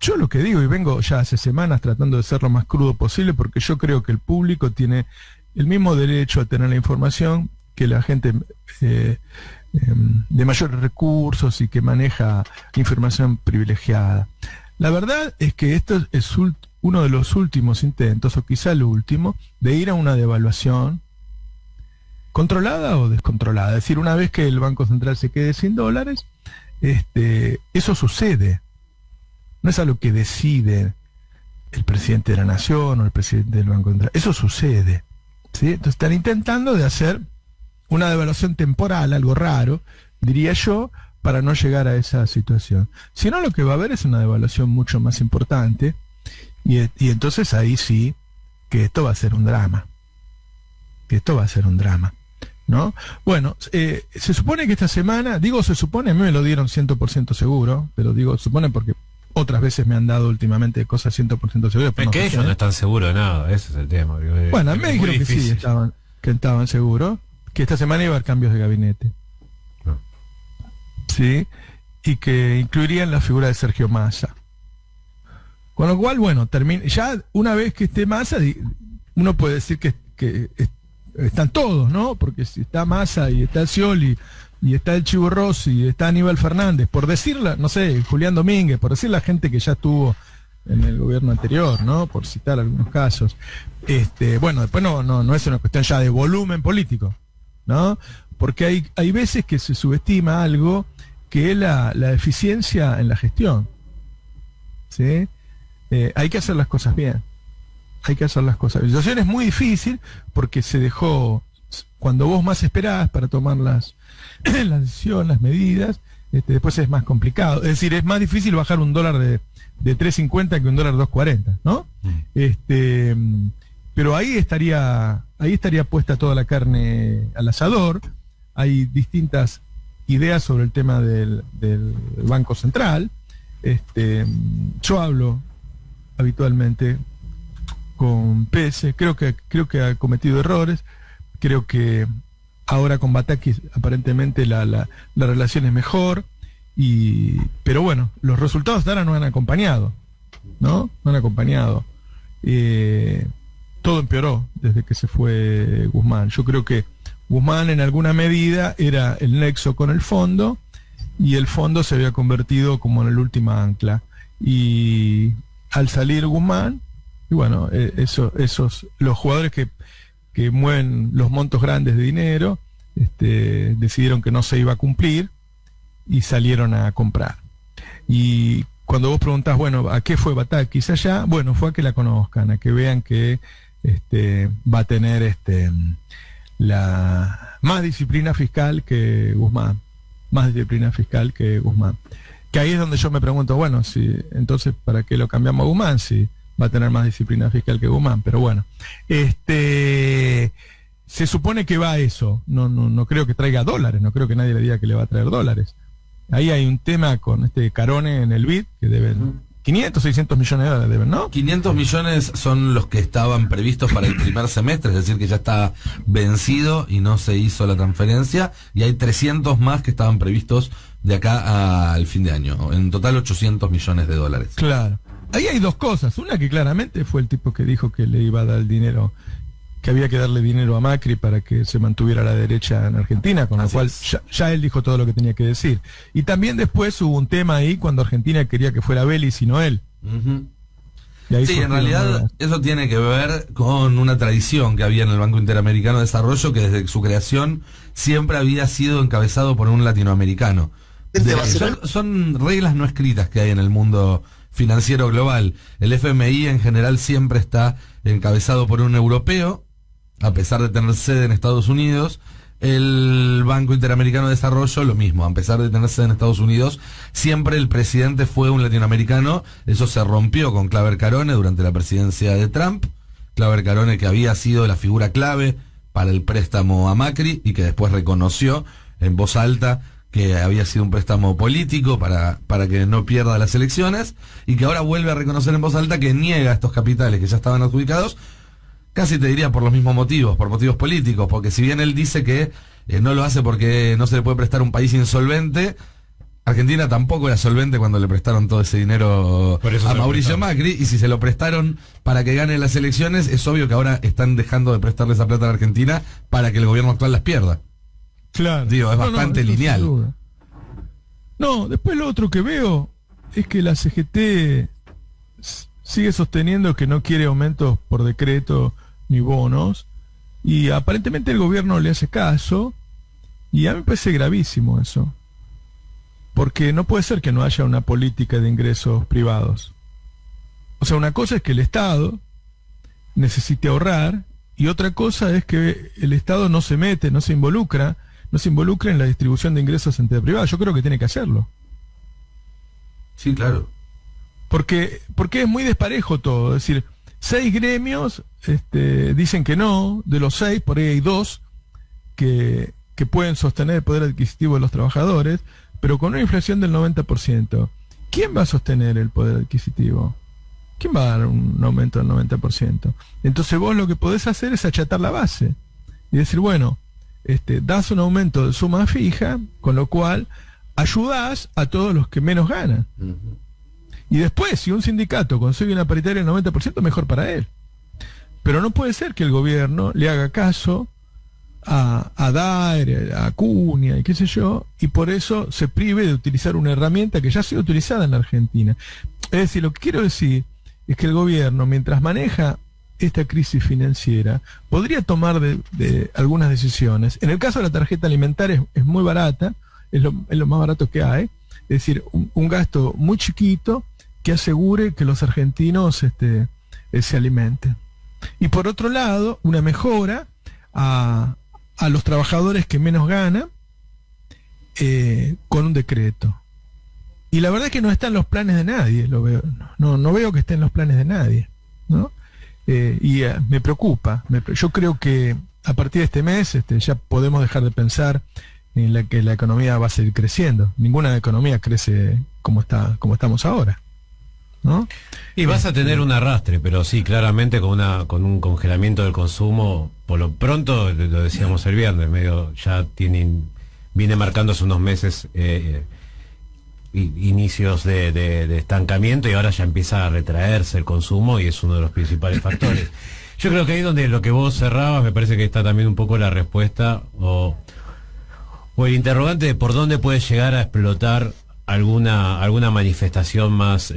yo lo que digo, y vengo ya hace semanas tratando de ser lo más crudo posible, porque yo creo que el público tiene el mismo derecho a tener la información que la gente de mayores recursos y que maneja información privilegiada. La verdad es que esto es uno de los últimos intentos, o quizá el último, de ir a una devaluación controlada o descontrolada. Es decir, una vez que el Banco Central se quede sin dólares, eso sucede. No es algo que decide el presidente de la Nación o el presidente del Banco Central. Eso sucede, ¿sí? Entonces están intentando de hacer una devaluación temporal, algo raro, diría yo, para no llegar a esa situación. Si no, lo que va a haber es una devaluación mucho más importante, y entonces ahí sí que esto va a ser un drama. ¿No? Bueno, se supone que esta semana, digo se supone, a mí me lo dieron 100% seguro, pero digo se supone porque otras veces me han dado últimamente cosas 100% seguras. Es que ellos no están seguros de nada, ese es el tema. Bueno, a mí me dijeron que sí, estaban seguros, que esta semana iba a haber cambios de gabinete. No. Sí, y que incluirían la figura de Sergio Massa. Con lo cual, bueno, ya una vez que esté Massa, uno puede decir que están todos, ¿no? Porque si está Massa y está Scioli y está el Chivo Rossi y está Aníbal Fernández, por decirla, no sé, Julián Domínguez, por decir la gente que ya estuvo en el gobierno anterior, ¿no? Por citar algunos casos. Bueno, después no es una cuestión ya de volumen político, ¿no? Porque hay veces que se subestima algo que es la eficiencia en la gestión, ¿sí? Hay que hacer las cosas bien. La situación es muy difícil porque se dejó, cuando vos más esperás para tomar las decisiones, las medidas, después es más complicado. Es decir, es más difícil bajar un dólar de 3.50 que un dólar 2.40, ¿no? Pero ahí estaría puesta toda la carne al asador. Hay distintas ideas sobre el tema del Banco Central. Yo hablo habitualmente con Pese, creo que ha cometido errores, creo que ahora con Batakis aparentemente la relación es mejor, pero bueno, los resultados de ahora no han acompañado, ¿no? No han acompañado. Todo empeoró desde que se fue Guzmán. Yo creo que Guzmán en alguna medida era el nexo con el fondo, y el fondo se había convertido como en el última ancla. Y al salir Guzmán, y bueno, los jugadores que mueven los montos grandes de dinero, decidieron que no se iba a cumplir y salieron a comprar. Y cuando vos preguntás, bueno, ¿a qué fue Batakis allá? Bueno, fue a que la conozcan, a que vean que va a tener la más disciplina fiscal que Guzmán. Que ahí es donde yo me pregunto, bueno, entonces ¿para qué lo cambiamos a Guzmán si va a tener más disciplina fiscal que Guzmán? Pero bueno, se supone que va a eso. No creo que traiga dólares, no creo que nadie le diga que le va a traer dólares. Ahí hay un tema con Carone en el BID, que deben 500, 600 millones de dólares, deben, ¿no? 500 millones son los que estaban previstos para el primer semestre, es decir, que ya está vencido y no se hizo la transferencia, y hay 300 más que estaban previstos de acá al fin de año. En total 800 millones de dólares. Claro. Ahí hay dos cosas. Una, que claramente fue el tipo que dijo que le iba a dar el dinero, que había que darle dinero a Macri para que se mantuviera la derecha en Argentina, con lo cual ya él dijo todo lo que tenía que decir. Y también después hubo un tema ahí cuando Argentina quería que fuera Vélez y no él. Sí, en realidad eso tiene que ver con una tradición que había en el Banco Interamericano de Desarrollo, que desde su creación siempre había sido encabezado por un latinoamericano. Son reglas no escritas que hay en el mundo financiero global. El FMI en general siempre está encabezado por un europeo, a pesar de tener sede en Estados Unidos. El Banco Interamericano de Desarrollo, lo mismo, a pesar de tener sede en Estados Unidos, siempre el presidente fue un latinoamericano. Eso se rompió con Claver Carone durante la presidencia de Trump. Claver Carone, que había sido la figura clave para el préstamo a Macri y que después reconoció en voz alta que había sido un préstamo político para que no pierda las elecciones, y que ahora vuelve a reconocer en voz alta que niega estos capitales que ya estaban adjudicados, casi te diría por los mismos motivos, por motivos políticos, porque si bien él dice que no lo hace porque no se le puede prestar a un país insolvente, Argentina tampoco era solvente cuando le prestaron todo ese dinero a Mauricio Macri, y si se lo prestaron para que gane las elecciones, es obvio que ahora están dejando de prestarle esa plata a la Argentina para que el gobierno actual las pierda. Claro. Digo, es bastante lineal. No, después lo otro que veo es que la CGT sigue sosteniendo que no quiere aumentos por decreto ni bonos, y aparentemente el gobierno le hace caso, y a mí me parece gravísimo eso. Porque no puede ser que no haya una política de ingresos privados. O sea, una cosa es que el Estado necesite ahorrar, y otra cosa es que el Estado no se involucra en la distribución de ingresos entre privados. Yo creo que tiene que hacerlo. Sí, claro. Porque es muy desparejo todo. Es decir, 6 gremios dicen que no. De los 6, por ahí hay 2 que pueden sostener el poder adquisitivo de los trabajadores, pero con una inflación del 90%. ¿Quién va a sostener el poder adquisitivo? ¿Quién va a dar un aumento del 90%? Entonces vos lo que podés hacer es achatar la base y decir, bueno, das un aumento de suma fija, con lo cual ayudás a todos los que menos ganan. Y después, si un sindicato consigue una paritaria del 90%, mejor para él. Pero no puede ser que el gobierno le haga caso a Daer, a Acuña y qué sé yo, y por eso se prive de utilizar una herramienta que ya ha sido utilizada en la Argentina. Es decir, lo que quiero decir es que el gobierno, mientras maneja esta crisis financiera, podría tomar de algunas decisiones. En el caso de la tarjeta alimentaria es muy barata, es lo más barato que hay, es decir, un gasto muy chiquito que asegure que los argentinos se alimenten. Y por otro lado, una mejora a los trabajadores que menos ganan con un decreto. Y la verdad es que no está en los planes de nadie, lo veo. No veo que esté en los planes de nadie, ¿no? Me preocupa. Yo creo que a partir de este mes ya podemos dejar de pensar en que la economía va a seguir creciendo. Ninguna economía crece como estamos ahora, ¿no? Y vas a tener un arrastre, pero sí, claramente con un congelamiento del consumo, por lo pronto, lo decíamos el viernes, medio ya viene marcando hace unos meses inicios de estancamiento, y ahora ya empieza a retraerse el consumo, y es uno de los principales factores. Yo creo que ahí donde lo que vos cerrabas, me parece que está también un poco la respuesta o el interrogante de por dónde puede llegar a explotar alguna manifestación más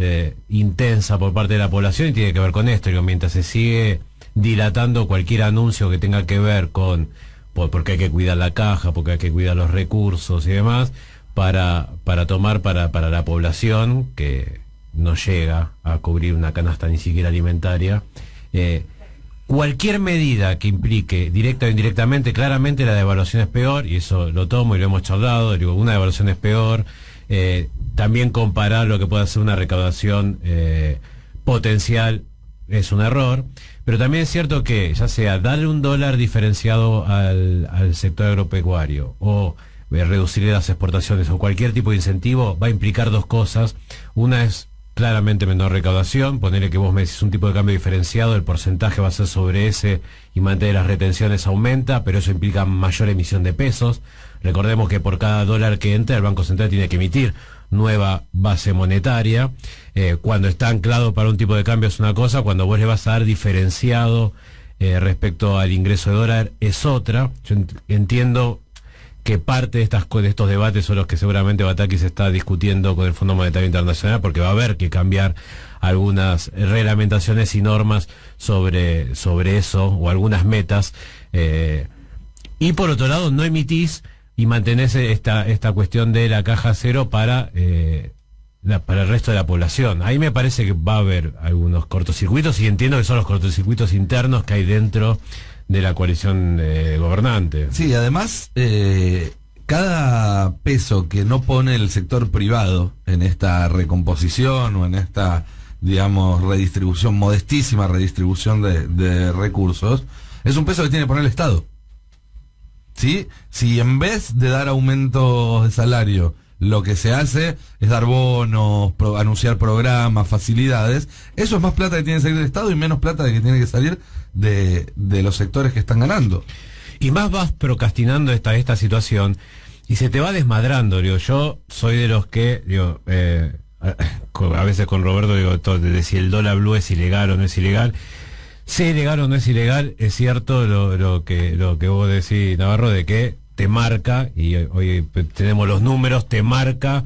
intensa por parte de la población, y tiene que ver con esto. Digo, mientras se sigue dilatando cualquier anuncio que tenga que ver con porque hay que cuidar la caja, porque hay que cuidar los recursos y demás, para tomar para la población que no llega a cubrir una canasta ni siquiera alimentaria, cualquier medida que implique directa o indirectamente, claramente la devaluación es peor, y eso lo tomo y lo hemos charlado. Digo, una devaluación es peor. También comparar lo que puede ser una recaudación potencial es un error, pero también es cierto que ya sea darle un dólar diferenciado al sector agropecuario o reducir las exportaciones o cualquier tipo de incentivo va a implicar dos cosas. Una es claramente menor recaudación, ponerle que vos me decís un tipo de cambio diferenciado, el porcentaje va a ser sobre ese y mantener las retenciones aumenta, pero eso implica mayor emisión de pesos. Recordemos que por cada dólar que entra el Banco Central tiene que emitir nueva base monetaria. Cuando está anclado para un tipo de cambio es una cosa, cuando vos le vas a dar diferenciado respecto al ingreso de dólar es otra. Yo entiendo que parte de estos debates son los que seguramente Batakis está discutiendo con el Fondo Monetario Internacional, porque va a haber que cambiar algunas reglamentaciones y normas sobre eso, o algunas metas. Y por otro lado, no emitís y mantenés esta cuestión de la caja cero para el resto de la población. Ahí me parece que va a haber algunos cortocircuitos, y entiendo que son los cortocircuitos internos que hay dentro de la coalición gobernante. Sí, además, cada peso que no pone el sector privado en esta recomposición o en esta, digamos, modestísima redistribución de recursos, es un peso que tiene que poner el Estado. ¿Sí? Si en vez de dar aumentos de salario, lo que se hace es dar bonos, anunciar programas, facilidades, eso es más plata que tiene que salir del Estado y menos plata que tiene que salir de los sectores que están ganando. Y más vas procrastinando esta situación, Y se te va desmadrando, digo, yo soy de los que, digo, a veces con Roberto digo de si el dólar blue es ilegal o no es ilegal. Si es ilegal o no es ilegal, es cierto lo que vos decís, Navarro, de que te marca, y hoy tenemos los números, te marca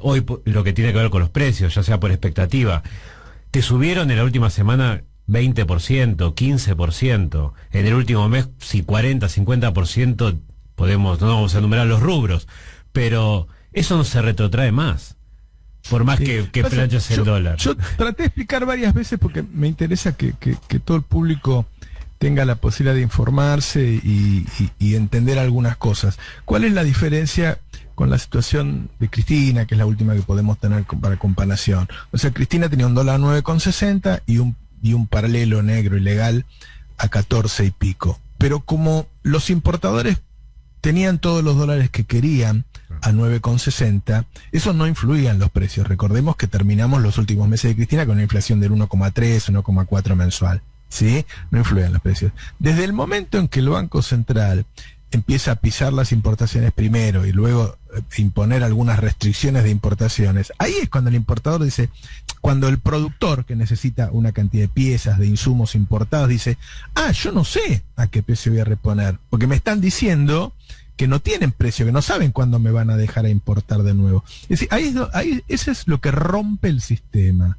hoy lo que tiene que ver con los precios, ya sea por expectativa. Te subieron en la última semana 20%, 15%. En el último mes, si 40, 50%, no vamos a enumerar los rubros, pero eso no se retrotrae más. Por más que planches el dólar. Yo traté de explicar varias veces porque me interesa que todo el público tenga la posibilidad de informarse y entender algunas cosas. ¿Cuál es la diferencia con la situación de Cristina, que es la última que podemos tener para comparación? O sea, Cristina tenía un dólar 9,60 y un paralelo negro ilegal a 14 y pico. Pero como los importadores tenían todos los dólares que querían a 9,60, eso no influía en los precios. Recordemos que terminamos los últimos meses de Cristina con una inflación del 1,3, 1,4 mensual. ¿Sí? No influían los precios. Desde el momento en que el Banco Central empieza a pisar las importaciones primero y luego imponer algunas restricciones de importaciones, ahí es cuando el importador dice, cuando el productor que necesita una cantidad de piezas, de insumos importados, dice, yo no sé a qué precio voy a reponer, porque me están diciendo que no tienen precio, que no saben cuándo me van a dejar a importar de nuevo. Es decir, eso es lo que rompe el sistema.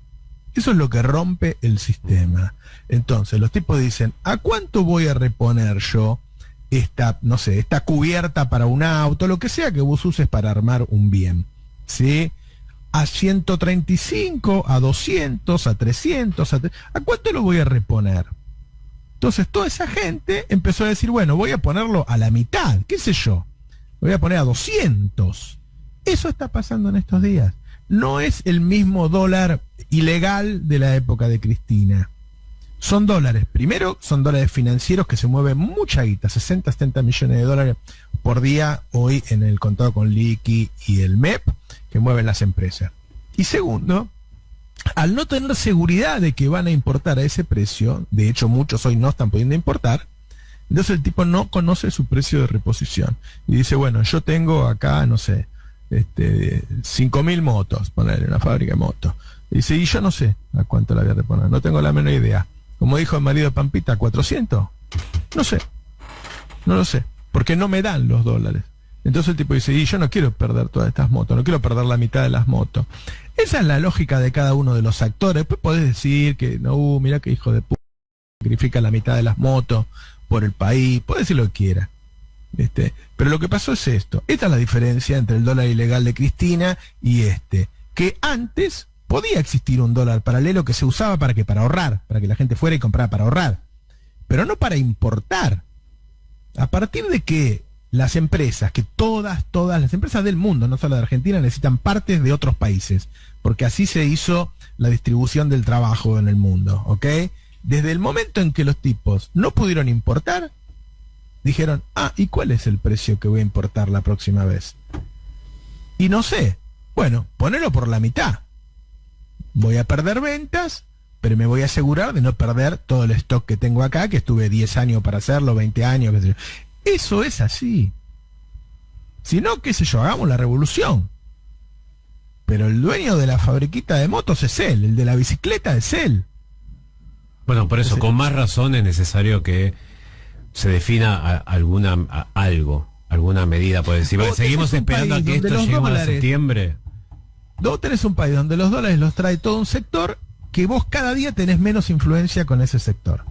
Eso es lo que rompe el sistema. Entonces, los tipos dicen, ¿a cuánto voy a reponer yo esta cubierta para un auto, lo que sea que vos uses para armar un bien? ¿Sí? A 135, a 200, a 300, ¿a cuánto lo voy a reponer? Entonces, toda esa gente empezó a decir, bueno, voy a ponerlo a la mitad, qué sé yo. Voy a poner a 200. Eso está pasando en estos días. No es el mismo dólar ilegal de la época de Cristina. Son dólares, primero son dólares financieros que se mueven mucha guita, 60, 70 millones de dólares por día hoy en el contado con liqui y el MEP que mueven las empresas. Y segundo, al no tener seguridad de que van a importar a ese precio, de hecho muchos hoy no están pudiendo importar, entonces el tipo no conoce su precio de reposición. Y dice, bueno, yo tengo acá, no sé, 5.000 motos, ponerle una fábrica de motos. Y dice, y yo no sé a cuánto la voy a reponer, no tengo la menor idea. Como dijo el marido de Pampita, ¿400? No sé, no lo sé, porque no me dan los dólares. Entonces el tipo dice, y yo no quiero perder todas estas motos, no quiero perder la mitad de las motos. Esa es la lógica de cada uno de los actores. Después podés decir que, no, mira qué hijo de puta, sacrifica la mitad de las motos por el país, podés decir lo que quiera. Pero lo que pasó es esto. Esta es la diferencia entre el dólar ilegal de Cristina y que antes podía existir un dólar paralelo que se usaba para ahorrar, para que la gente fuera y comprara para ahorrar, pero no para importar. A partir de que las empresas, que todas las empresas del mundo, no solo de Argentina, necesitan partes de otros países, porque así se hizo la distribución del trabajo en el mundo, ¿ok? Desde el momento en que los tipos no pudieron importar, dijeron, ¿y cuál es el precio que voy a importar la próxima vez? Y no sé, bueno, ponelo por la mitad. Voy a perder ventas, pero me voy a asegurar de no perder todo el stock que tengo acá, que estuve 10 años para hacerlo, 20 años, qué sé yo. Eso es así. Si no, qué sé yo, hagamos la revolución. Pero el dueño de la fabriquita de motos es él, el de la bicicleta es él. Bueno, por eso, con más razón es necesario que se defina alguna medida, por decir, seguimos esperando a que esto llegue a septiembre. Vos tenés un país donde los dólares los trae todo un sector, que vos cada día tenés menos influencia con ese sector.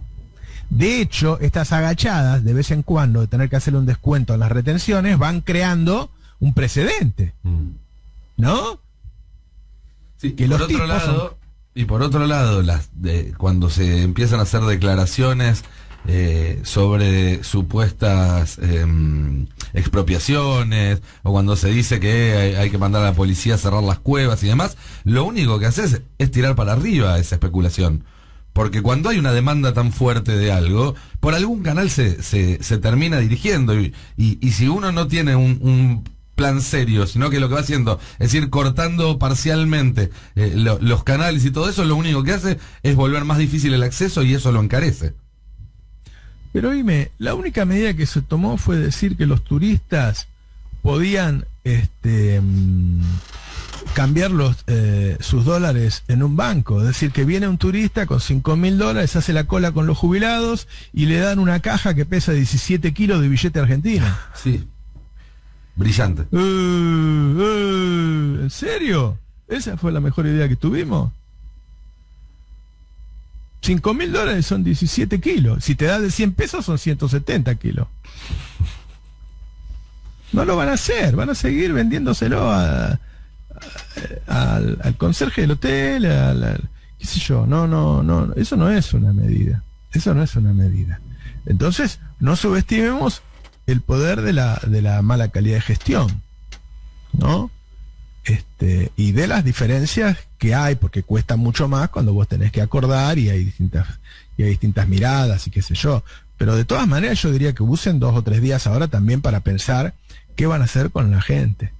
De hecho, estas agachadas, de vez en cuando, de tener que hacerle un descuento a las retenciones, van creando un precedente. ¿No? Sí, que por otro lado, y por otro lado, cuando se empiezan a hacer declaraciones sobre supuestas expropiaciones, o cuando se dice que hay que mandar a la policía a cerrar las cuevas y demás, lo único que haces es tirar para arriba esa especulación. Porque cuando hay una demanda tan fuerte de algo, por algún canal se termina dirigiendo, y si uno no tiene un plan serio, sino que lo que va haciendo es ir cortando parcialmente los canales y todo eso, lo único que hace es volver más difícil el acceso, y eso lo encarece. Pero oíme, la única medida que se tomó fue decir que los turistas podían cambiar sus dólares en un banco. Es decir, que viene un turista con $5.000, hace la cola con los jubilados y le dan una caja que pesa 17 kilos de billete argentino. Sí. Brillante. ¿En serio? ¿Esa fue la mejor idea que tuvimos? $5.000 son 17 kilos. Si te da de 100 pesos son 170 kilos. No lo van a hacer, van a seguir vendiéndoselo al conserje del hotel, qué sé yo. No, eso no es una medida. Eso no es una medida. Entonces, no subestimemos el poder de la mala calidad de gestión, ¿no? Y de las diferencias que hay, porque cuesta mucho más cuando vos tenés que acordar y hay distintas miradas y qué sé yo. Pero de todas maneras yo diría que usen 2 o 3 días ahora también para pensar qué van a hacer con la gente,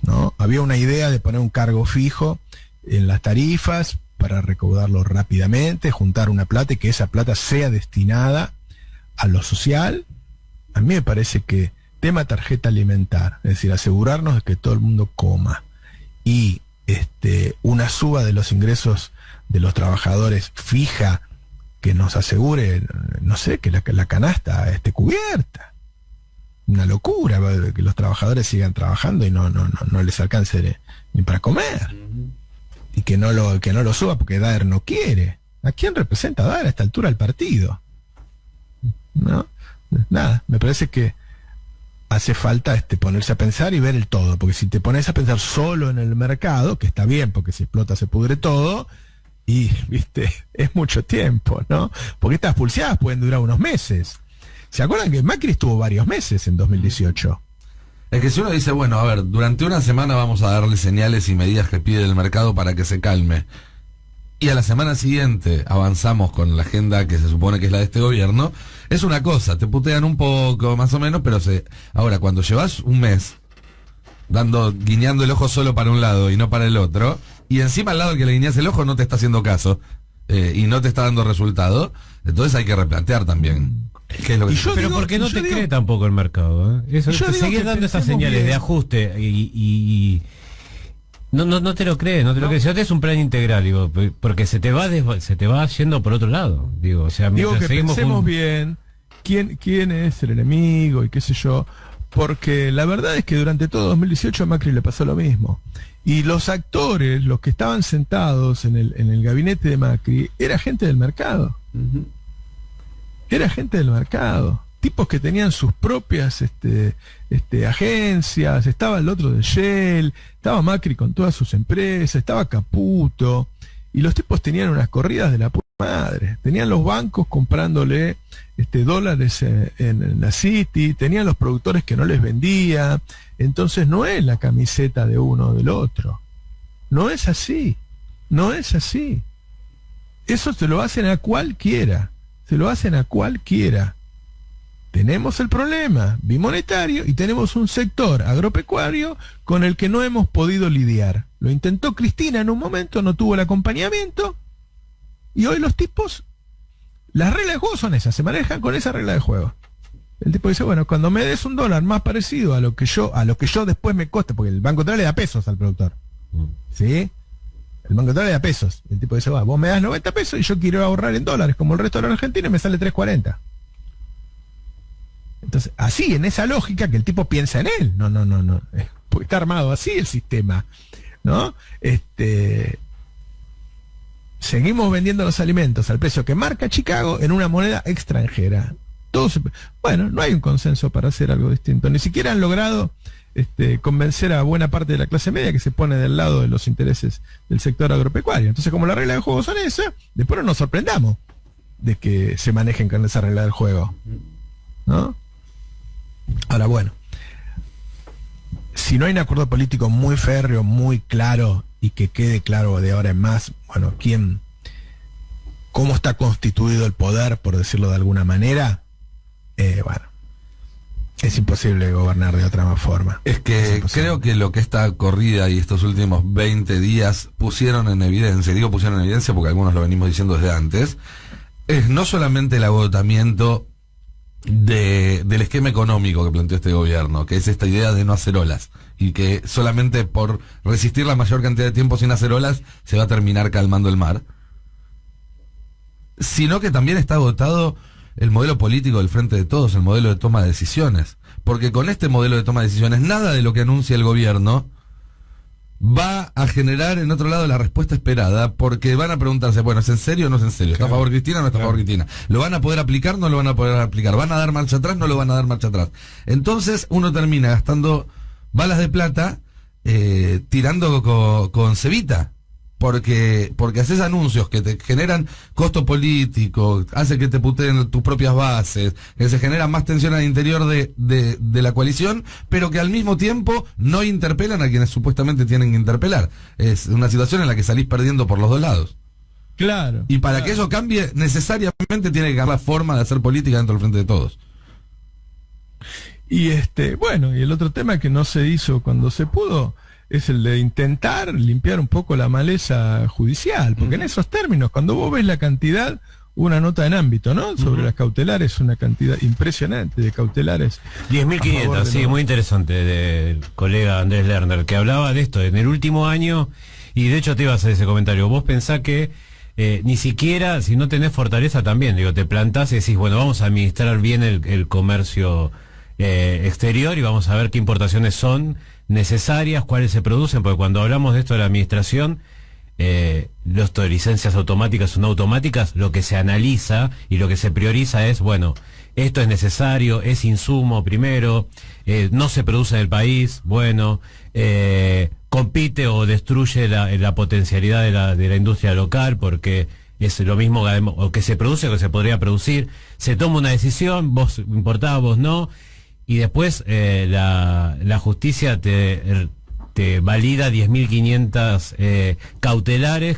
¿no? Había una idea de poner un cargo fijo en las tarifas para recaudarlo rápidamente, juntar una plata y que esa plata sea destinada a lo social. A mí me parece que tema tarjeta alimentar, es decir, asegurarnos de que todo el mundo coma, y una suba de los ingresos de los trabajadores fija que nos asegure, no sé, que la canasta esté cubierta. Una locura que los trabajadores sigan trabajando y no les alcance ni para comer. Y que no lo suba porque Daer no quiere. ¿A quién representa Daer a esta altura el partido? ¿No? Nada, me parece que hace falta ponerse a pensar y ver el todo, porque si te pones a pensar solo en el mercado, que está bien, porque si explota se pudre todo, y, viste, es mucho tiempo, ¿no? Porque estas pulseadas pueden durar unos meses. ¿Se acuerdan que Macri estuvo varios meses en 2018? Es que si uno dice, bueno, a ver, durante una semana vamos a darle señales y medidas que pide el mercado para que se calme, y a la semana siguiente avanzamos con la agenda que se supone que es la de este gobierno, es una cosa, te putean un poco, más o menos, pero ahora, cuando llevas un mes guiñando el ojo solo para un lado y no para el otro, y encima al lado que le guiñas el ojo no te está haciendo caso, y no te está dando resultado, entonces hay que replantear también qué es lo que pero porque no te cree tampoco el mercado, ¿eh? Eso, te seguís dando esas señales de ajuste y no te lo crees, no te lo crees. Si no tenés un plan integral, digo, porque se te va yendo por otro lado, digo, o sea, digo que pensemos bien quién es el enemigo y qué sé yo, porque la verdad es que durante todo 2018 a Macri le pasó lo mismo. Y los actores, los que estaban sentados en el gabinete de Macri, era gente del mercado. Era gente del mercado. Tipos que tenían sus propias agencias, estaba el otro de Shell, estaba Macri con todas sus empresas, estaba Caputo, y los tipos tenían unas corridas de la puta madre. Tenían los bancos comprándole dólares en la City, tenían los productores que no les vendía. Entonces no es la camiseta de uno o del otro. No es así. No es así. Eso se lo hacen a cualquiera. Se lo hacen a cualquiera. Tenemos el problema bimonetario y tenemos un sector agropecuario con el que no hemos podido lidiar. Lo intentó Cristina en un momento, no tuvo el acompañamiento, y hoy los tipos, las reglas de juego son esas, se manejan con esa regla de juego. El tipo dice, bueno, cuando me des un dólar más parecido a lo que yo después me coste, porque el Banco Central le da pesos al productor, ¿sí? El Banco Central le da pesos. El tipo dice, vos me das 90 pesos y yo quiero ahorrar en dólares como el resto de los argentinos y me sale 3.40. Entonces, así, en esa lógica que el tipo piensa en él. No. Porque está armado así el sistema, ¿no? Seguimos vendiendo los alimentos al precio que marca Chicago en una moneda extranjera. Bueno, no hay un consenso para hacer algo distinto. Ni siquiera han logrado convencer a buena parte de la clase media que se pone del lado de los intereses del sector agropecuario. Entonces, como las reglas de juego son esas, después no nos sorprendamos de que se manejen con esa regla del juego, ¿no? Ahora, bueno, si no hay un acuerdo político muy férreo, muy claro, y que quede claro de ahora en más, bueno, cómo está constituido el poder, por decirlo de alguna manera, bueno, es imposible gobernar de otra forma. Es que creo que lo que esta corrida y estos últimos 20 días pusieron en evidencia, digo pusieron en evidencia porque algunos lo venimos diciendo desde antes, es no solamente el agotamiento del esquema económico que planteó este gobierno, que es esta idea de no hacer olas, y que solamente por resistir la mayor cantidad de tiempo sin hacer olas se va a terminar calmando el mar, sino que también está agotado el modelo político del Frente de Todos, el modelo de toma de decisiones, porque con este modelo de toma de decisiones nada de lo que anuncia el gobierno va a generar en otro lado la respuesta esperada, porque van a preguntarse, bueno, ¿es en serio o no es en serio? ¿Está a favor Cristina o no está a favor Cristina? ¿Lo van a poder aplicar o no lo van a poder aplicar? ¿Van a dar marcha atrás o no lo van a dar marcha atrás? Entonces uno termina gastando balas de plata tirando con cebita, porque haces anuncios que te generan costo político, hace que te puteen tus propias bases, que se genera más tensión al interior de la coalición, pero que al mismo tiempo no interpelan a quienes supuestamente tienen que interpelar. Es una situación en la que salís perdiendo por los dos lados. Claro. Y para que eso cambie, necesariamente tiene que cambiar la forma de hacer política dentro del Frente de Todos. Y bueno, y el otro tema que no se hizo cuando se pudo es el de intentar limpiar un poco la maleza judicial, porque en esos términos, cuando vos ves la cantidad, una nota en ámbito, ¿no? Sobre las cautelares, una cantidad impresionante de cautelares. 10.500, sí, muy interesante, del colega Andrés Lerner, que hablaba de esto en el último año, y de hecho te iba a hacer ese comentario. Vos pensás que ni siquiera, si no tenés fortaleza también, digo, te plantás y decís, bueno, vamos a administrar bien el comercio exterior y vamos a ver qué importaciones son necesarias, cuáles se producen, porque cuando hablamos de esto de la administración, las licencias automáticas o no automáticas, lo que se analiza y lo que se prioriza es, bueno, esto es necesario, es insumo primero, no se produce en el país, bueno, compite o destruye la potencialidad de la industria local, porque es lo mismo o que se produce o que se podría producir, se toma una decisión, vos importás, vos no, y después la justicia te valida 10.500 cautelares,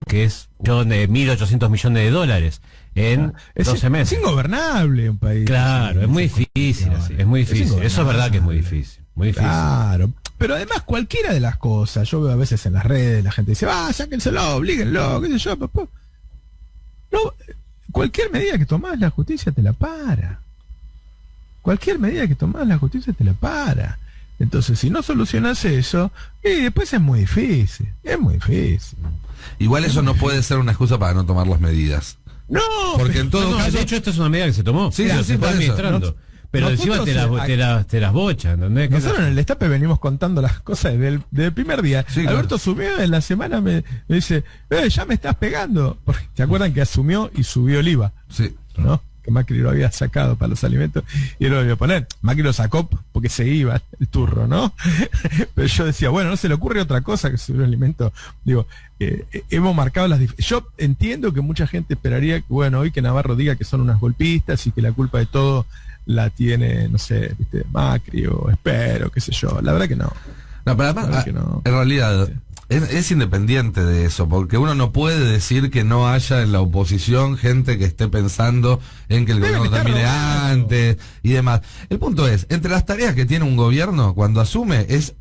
que es de 1.800 millones de dólares en 12 meses. Es ingobernable un país. Claro, es muy difícil, es muy difícil. Eso es verdad que es muy difícil. Muy difícil. Claro, pero además cualquiera de las cosas, yo veo a veces en las redes, la gente dice, sáquenselo, oblíguenlo, qué sé yo, papá. No, cualquier medida que tomás, la justicia te la para. Cualquier medida que tomás, la justicia te la para. Entonces, si no solucionas eso, después es muy difícil. Es muy difícil. Igual eso no puede ser una excusa para no tomar las medidas. No, porque en todo caso, de hecho, esta es una medida que se tomó. Sí, se está administrando. Pero encima te las bochan, ¿entendés? Nosotros en el Destape venimos contando las cosas del primer día. Sí, Alberto asumió en la semana, me dice, ya me estás pegando. Porque, ¿te acuerdan que asumió y subió el IVA? Sí. ¿No? Que Macri lo había sacado para los alimentos y él lo iba a poner. Macri lo sacó porque se iba el turro, ¿no? Pero yo decía, bueno, no se le ocurre otra cosa que subir el alimento. Digo, hemos marcado las yo entiendo que mucha gente esperaría que, bueno, hoy que Navarro diga que son unas golpistas y que la culpa de todo la tiene, no sé, ¿viste? Macri o espero, qué sé yo. La verdad que no. No, pero además, en realidad, es independiente de eso, porque uno no puede decir que no haya en la oposición gente que esté pensando en que el gobierno termine antes y demás. El punto es, entre las tareas que tiene un gobierno cuando asume es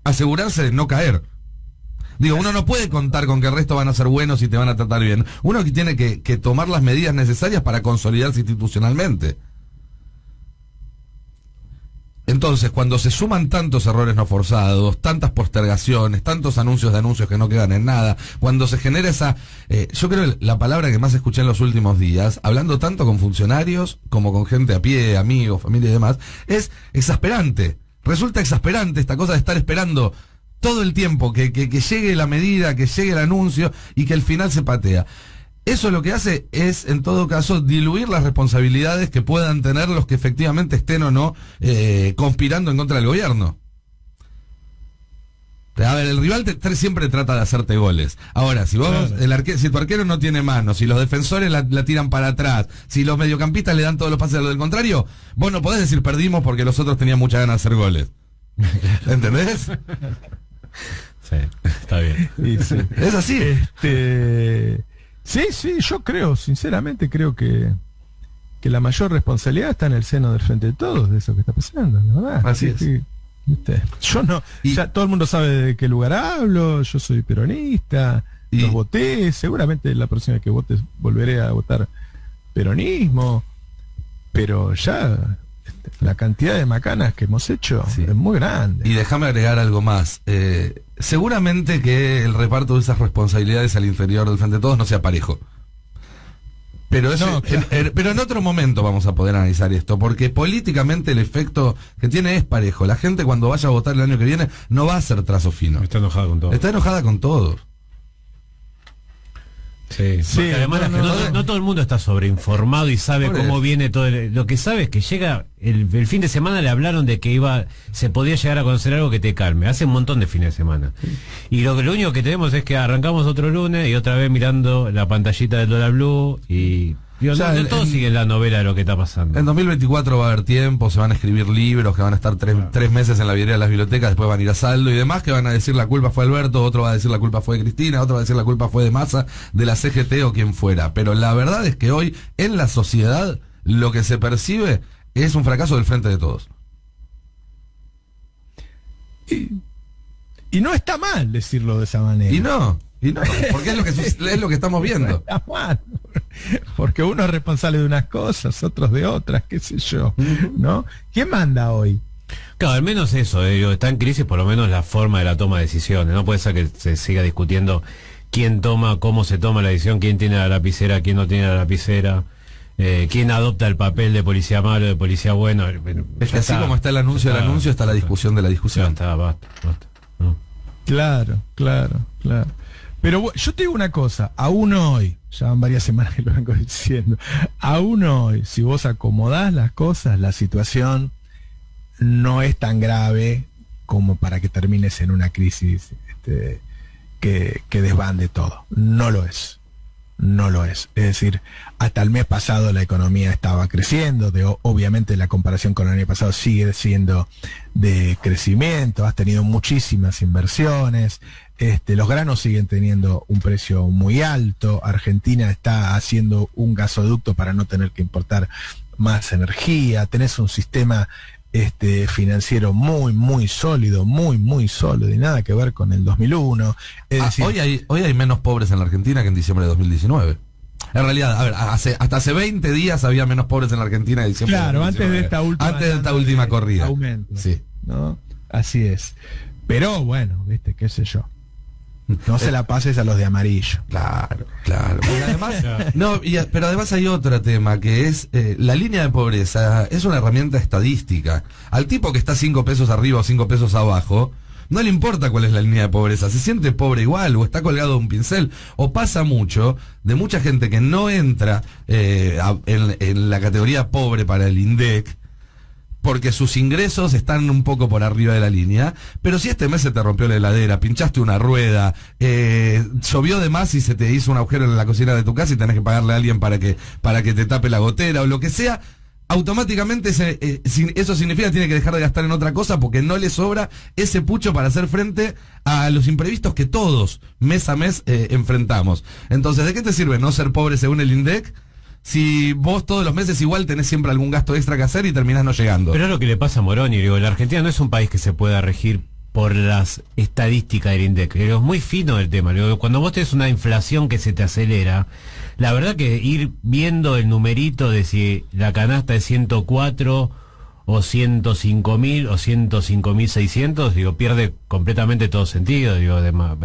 asegurarse de no caer. Digo, uno no puede contar con que el resto van a ser buenos y te van a tratar bien. Uno que tiene que tomar las medidas necesarias para consolidarse institucionalmente. Entonces, cuando se suman tantos errores no forzados, tantas postergaciones, tantos anuncios que no quedan en nada, cuando se genera esa... yo creo que la palabra que más escuché en los últimos días, hablando tanto con funcionarios como con gente a pie, amigos, familia y demás, es exasperante. Resulta exasperante esta cosa de estar esperando todo el tiempo que llegue la medida, que llegue el anuncio y que al final se patea. Eso lo que hace es, en todo caso, diluir las responsabilidades que puedan tener los que efectivamente estén o no conspirando en contra del gobierno. A ver, el rival siempre trata de hacerte goles. Ahora, si vos, si tu arquero no tiene manos, si los defensores la tiran para atrás, si los mediocampistas le dan todos los pases a lo del contrario, vos no podés decir perdimos porque los otros tenían mucha ganas de hacer goles. ¿Entendés? Sí, está bien. Sí. Es así. Sí, yo creo, sinceramente creo que la mayor responsabilidad está en el seno del Frente de Todos, de eso que está pasando, ¿no? Así es. Sí. Yo no, ya todo el mundo sabe de qué lugar hablo, yo soy peronista, los voté, seguramente la próxima vez que vote volveré a votar peronismo, pero ya la cantidad de macanas que hemos hecho es muy grande. Y déjame agregar algo más. Seguramente que el reparto de esas responsabilidades al interior del Frente de Todos no sea parejo. Pero, pero en otro momento vamos a poder analizar esto, porque políticamente el efecto que tiene es parejo. La gente cuando vaya a votar el año que viene no va a hacer trazo fino. Está enojada con todos. Está enojada con todos. Sí, además no todo el mundo está sobreinformado y sabe cómo viene todo. Lo que sabe es que llega el fin de semana, le hablaron de que se podía llegar a conocer algo que te calme. Hace un montón de fines de semana. Y lo único que tenemos es que arrancamos otro lunes y otra vez mirando la pantallita del dólar blue y... todos siguen la novela de lo que está pasando. En 2024 va a haber tiempo, se van a escribir libros que van a estar tres meses en la vidriera de las bibliotecas, después van a ir a saldo y demás, que van a decir la culpa fue Alberto, otro va a decir la culpa fue de Cristina, otro va a decir la culpa fue de Massa, de la CGT o quien fuera. Pero la verdad es que hoy en la sociedad lo que se percibe es un fracaso del Frente de Todos. Y no está mal decirlo de esa manera. Y no, porque es lo que estamos viendo. No está mal, porque uno es responsable de unas cosas, otros de otras, qué sé yo, ¿no? ¿Quién manda hoy? Claro, al menos eso, está en crisis por lo menos la forma de la toma de decisiones. No puede ser que se siga discutiendo quién toma, cómo se toma la decisión, quién tiene la lapicera, quién no tiene la lapicera, quién adopta el papel de policía malo, de policía bueno. Es que así como está el anuncio del anuncio, está la discusión de la discusión. Basta. ¿No? Claro. Pero yo te digo una cosa, aún hoy, ya van varias semanas que lo vengo diciendo, aún hoy, si vos acomodás las cosas, la situación no es tan grave como para que termines en una crisis que desbande todo. No lo es. Es decir, hasta el mes pasado la economía estaba creciendo, obviamente la comparación con el año pasado sigue siendo de crecimiento, has tenido muchísimas inversiones, los granos siguen teniendo un precio muy alto, Argentina está haciendo un gasoducto para no tener que importar más energía, tenés un sistema financiero muy sólido, muy sólido, y nada que ver con el 2001. Es decir, hoy hay menos pobres en la Argentina que en diciembre de 2019. En realidad, a ver, hasta hace 20 días había menos pobres en la Argentina en diciembre. Claro, de 2019. antes de esta última corrida. Aumento, sí. ¿No? Así es. Pero bueno, viste, qué sé yo. No se la pases a los de amarillo. Claro. Y además, pero además hay otro tema que es la línea de pobreza es una herramienta estadística. Al tipo que está 5 pesos arriba o 5 pesos abajo, no le importa cuál es la línea de pobreza, se siente pobre igual, o está colgado de un pincel, o pasa mucho de mucha gente que no entra en la categoría pobre para el INDEC, porque sus ingresos están un poco por arriba de la línea, pero si este mes se te rompió la heladera, pinchaste una rueda, llovió de más y se te hizo un agujero en la cocina de tu casa y tenés que pagarle a alguien para que te tape la gotera o lo que sea, automáticamente eso significa que tiene que dejar de gastar en otra cosa porque no le sobra ese pucho para hacer frente a los imprevistos que todos mes a mes enfrentamos. Entonces, ¿de qué te sirve no ser pobre según el INDEC? Si vos todos los meses igual tenés siempre algún gasto extra que hacer y terminás no llegando. Pero es lo que le pasa a Moroni, la Argentina no es un país que se pueda regir por las estadísticas del INDEC. Es muy fino el tema. Cuando vos tenés una inflación que se te acelera, la verdad que ir viendo el numerito de si la canasta es 104 o 105.000 o 105.600, pierde completamente todo sentido,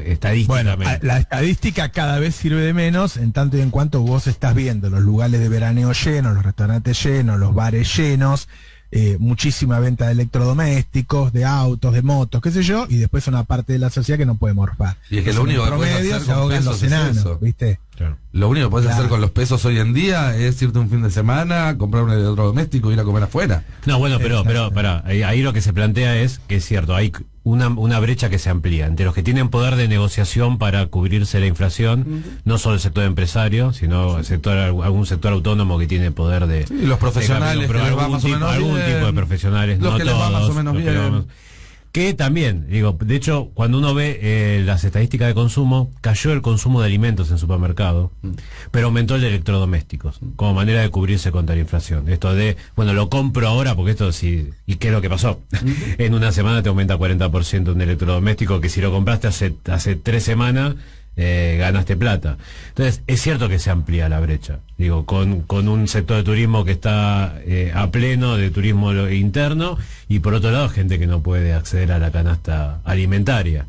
estadísticamente. Bueno, la estadística cada vez sirve de menos en tanto y en cuanto vos estás viendo los lugares de veraneo llenos, los restaurantes llenos, los bares llenos, muchísima venta de electrodomésticos, de autos, de motos, qué sé yo, y después una parte de la sociedad que no puede morfar. Y es que lo único que puedes hacer con pesos es eso. ¿Viste? Claro. Lo único que puedes hacer con los pesos hoy en día es irte un fin de semana, comprar un electrodoméstico e ir a comer afuera. No, bueno, pero ahí lo que se plantea es que es cierto, hay una brecha que se amplía entre los que tienen poder de negociación para cubrirse la inflación, no solo el sector empresario, sino algún sector autónomo que tiene poder de... Sí, los profesionales, algún tipo de profesionales, los no que todos, les va más o menos bien. Que también, de hecho, cuando uno ve las estadísticas de consumo, cayó el consumo de alimentos en supermercado, pero aumentó el de electrodomésticos, como manera de cubrirse contra la inflación. Esto de, lo compro ahora, porque esto sí, ¿y qué es lo que pasó? En una semana te aumenta 40% un electrodoméstico, que si lo compraste hace 3 semanas, ganaste plata. Entonces, es cierto que se amplía la brecha, digo, con un sector de turismo que está a pleno de turismo interno, y por otro lado gente que no puede acceder a la canasta alimentaria.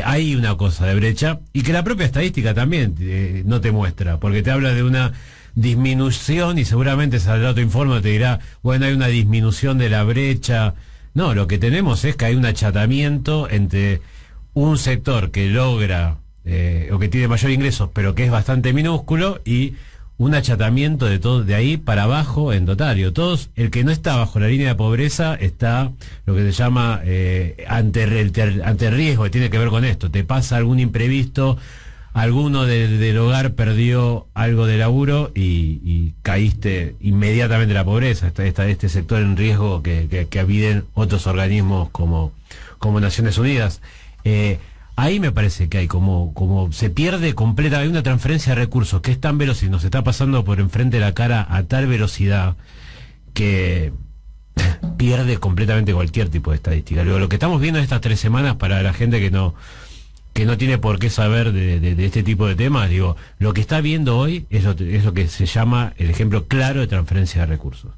Hay una cosa de brecha, y que la propia estadística también no te muestra, porque te habla de una disminución, y seguramente saldrá otro informe que te dirá, bueno, hay una disminución de la brecha. No, lo que tenemos es que hay un achatamiento entre un sector que logra o que tiene mayor ingresos, pero que es bastante minúsculo, y un achatamiento de todo de ahí para abajo en total. Todos, el que no está bajo la línea de pobreza está lo que se llama ante riesgo, que tiene que ver con esto. Te pasa algún imprevisto, alguno del hogar perdió algo de laburo y caíste inmediatamente en la pobreza. Está este sector en riesgo que aviden otros organismos como Naciones Unidas. Ahí me parece que hay como se pierde completa, hay una transferencia de recursos que es tan veloz y nos está pasando por enfrente de la cara a tal velocidad que pierde completamente cualquier tipo de estadística. Luego, lo que estamos viendo estas 3 semanas, para la gente que no tiene por qué saber de este tipo de temas, digo, lo que está viendo hoy es lo que se llama el ejemplo claro de transferencia de recursos.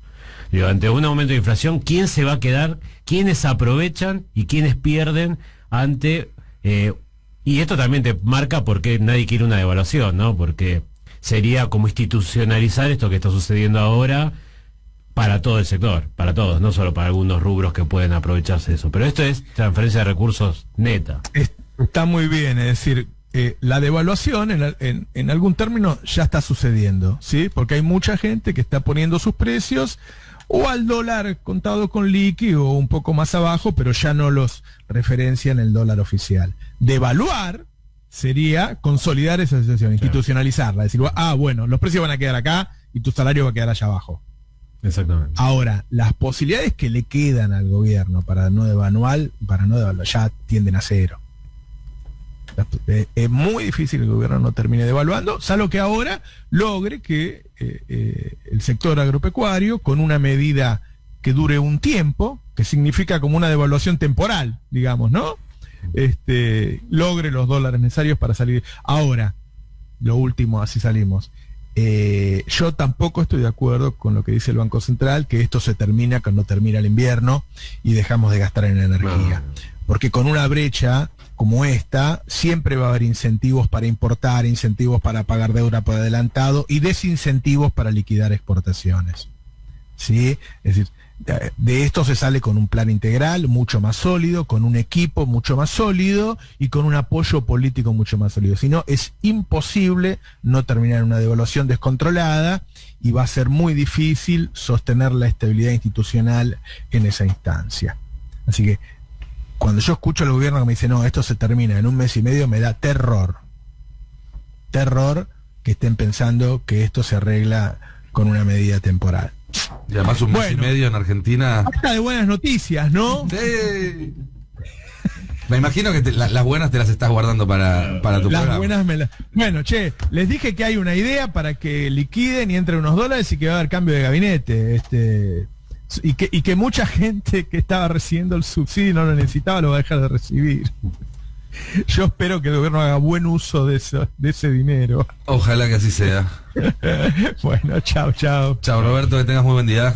Digo, ante un aumento de inflación, ¿quién se va a quedar? ¿Quiénes aprovechan y quiénes pierden ante... y esto también te marca por qué nadie quiere una devaluación, ¿no? Porque sería como institucionalizar esto que está sucediendo ahora para todo el sector, para todos, no solo para algunos rubros que pueden aprovecharse de eso. Pero esto es transferencia de recursos neta. Está muy bien, es decir, la devaluación en algún término ya está sucediendo, ¿sí? Porque hay mucha gente que está poniendo sus precios o al dólar contado con liqui o un poco más abajo, pero ya no los referencia en el dólar oficial. Devaluar sería consolidar esa situación, institucionalizarla, decir, bueno, los precios van a quedar acá y tu salario va a quedar allá abajo. Exactamente. Ahora, las posibilidades que le quedan al gobierno para no devaluar ya tienden a cero. Es muy difícil que el gobierno no termine devaluando, salvo que ahora logre que el sector agropecuario, con una medida que dure un tiempo, que significa como una devaluación temporal, digamos, ¿no? Logre los dólares necesarios para salir. Ahora, lo último, así salimos. Yo tampoco estoy de acuerdo con lo que dice el Banco Central, que esto se termina cuando termina el invierno y dejamos de gastar en energía. Porque con una brecha como esta, siempre va a haber incentivos para importar, incentivos para pagar deuda por adelantado y desincentivos para liquidar exportaciones. ¿Sí? Es decir, de esto se sale con un plan integral mucho más sólido, con un equipo mucho más sólido y con un apoyo político mucho más sólido. Si no, es imposible no terminar en una devaluación descontrolada y va a ser muy difícil sostener la estabilidad institucional en esa instancia. Así que cuando yo escucho al gobierno que me dice, no, esto se termina en un mes y medio, me da terror. Terror que estén pensando que esto se arregla con una medida temporal. Y además un mes y medio en Argentina... Hasta de buenas noticias, ¿no? Sí. Me imagino que las buenas te las estás guardando para tu programa. Buenas Bueno, les dije que hay una idea para que liquiden y entren unos dólares y que va a haber cambio de gabinete. Y que mucha gente que estaba recibiendo el subsidio y no lo necesitaba lo va a dejar de recibir. Yo espero que el gobierno haga buen uso de ese dinero. Ojalá que así sea. Bueno, chao. Chao, Roberto, que tengas muy buen día.